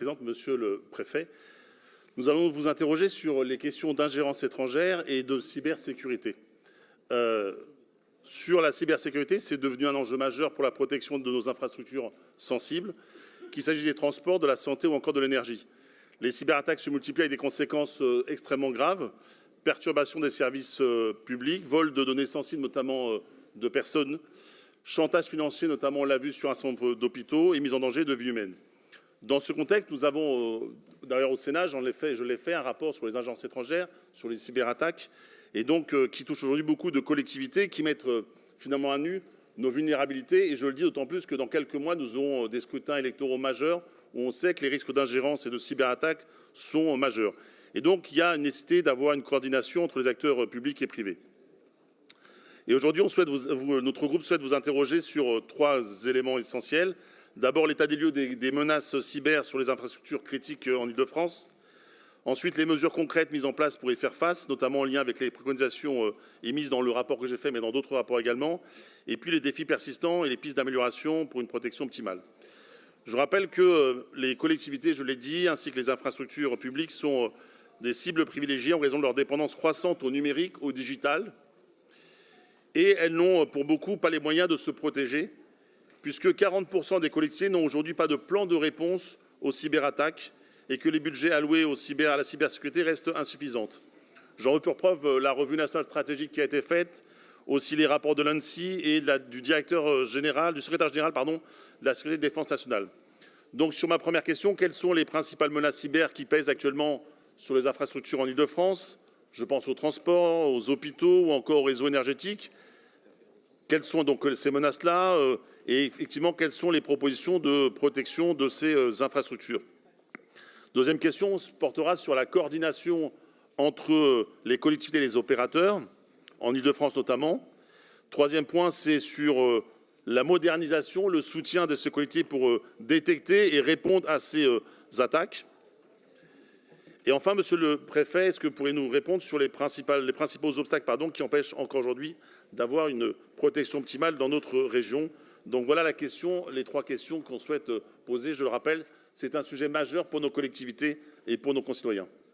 Présidente, Monsieur le Préfet. Nous allons vous interroger sur les questions d'ingérence étrangère et de cybersécurité. Sur la cybersécurité, c'est devenu un enjeu majeur pour la protection de nos infrastructures sensibles, qu'il s'agisse des transports, de la santé ou encore de l'énergie. Les cyberattaques se multiplient avec des conséquences extrêmement graves, perturbation des services publics, vol de données sensibles, notamment de personnes, chantage financier, notamment on l'a vu sur un certain nombre d'hôpitaux, et mise en danger de vies humaines. Dans ce contexte, nous avons, d'ailleurs au Sénat, je l'ai fait, un rapport sur les agences étrangères, sur les cyberattaques, et donc qui touche aujourd'hui beaucoup de collectivités qui mettent finalement à nu nos vulnérabilités. Et je le dis d'autant plus que dans quelques mois, nous aurons des scrutins électoraux majeurs où on sait que les risques d'ingérence et de cyberattaques sont majeurs. Et donc, il y a une nécessité d'avoir une coordination entre les acteurs publics et privés. Et aujourd'hui, notre groupe souhaite vous interroger sur 3 éléments essentiels. D'abord, l'état des lieux des menaces cyber sur les infrastructures critiques en Île-de-France. Ensuite, les mesures concrètes mises en place pour y faire face, notamment en lien avec les préconisations émises dans le rapport que j'ai fait, mais dans d'autres rapports également. Et puis, les défis persistants et les pistes d'amélioration pour une protection optimale. Je rappelle que les collectivités, je l'ai dit, ainsi que les infrastructures publiques sont des cibles privilégiées en raison de leur dépendance croissante au numérique, au digital. Et elles n'ont pour beaucoup pas les moyens de se protéger, puisque 40% des collectivités n'ont aujourd'hui pas de plan de réponse aux cyberattaques et que les budgets alloués à la cybersécurité restent insuffisants. J'en veux pour preuve la revue nationale stratégique qui a été faite, aussi les rapports de l'ANSSI et du secrétaire général de la Sécurité de défense nationale. Donc sur ma première question, quelles sont les principales menaces cyber qui pèsent actuellement sur les infrastructures en Île-de-France? Je pense aux transports, aux hôpitaux ou encore aux réseaux énergétiques. Quelles sont donc ces menaces-là et effectivement quelles sont les propositions de protection de ces infrastructures? Deuxième question portera sur la coordination entre les collectivités et les opérateurs, en Île-de-France notamment. Troisième point, c'est sur la modernisation, le soutien de ces collectivités pour détecter et répondre à ces attaques. Et enfin, Monsieur le Préfet, est-ce que vous pourriez nous répondre sur les principaux obstacles qui empêchent encore aujourd'hui d'avoir une protection optimale dans notre région? Donc voilà les 3 questions qu'on souhaite poser. Je le rappelle, c'est un sujet majeur pour nos collectivités et pour nos concitoyens.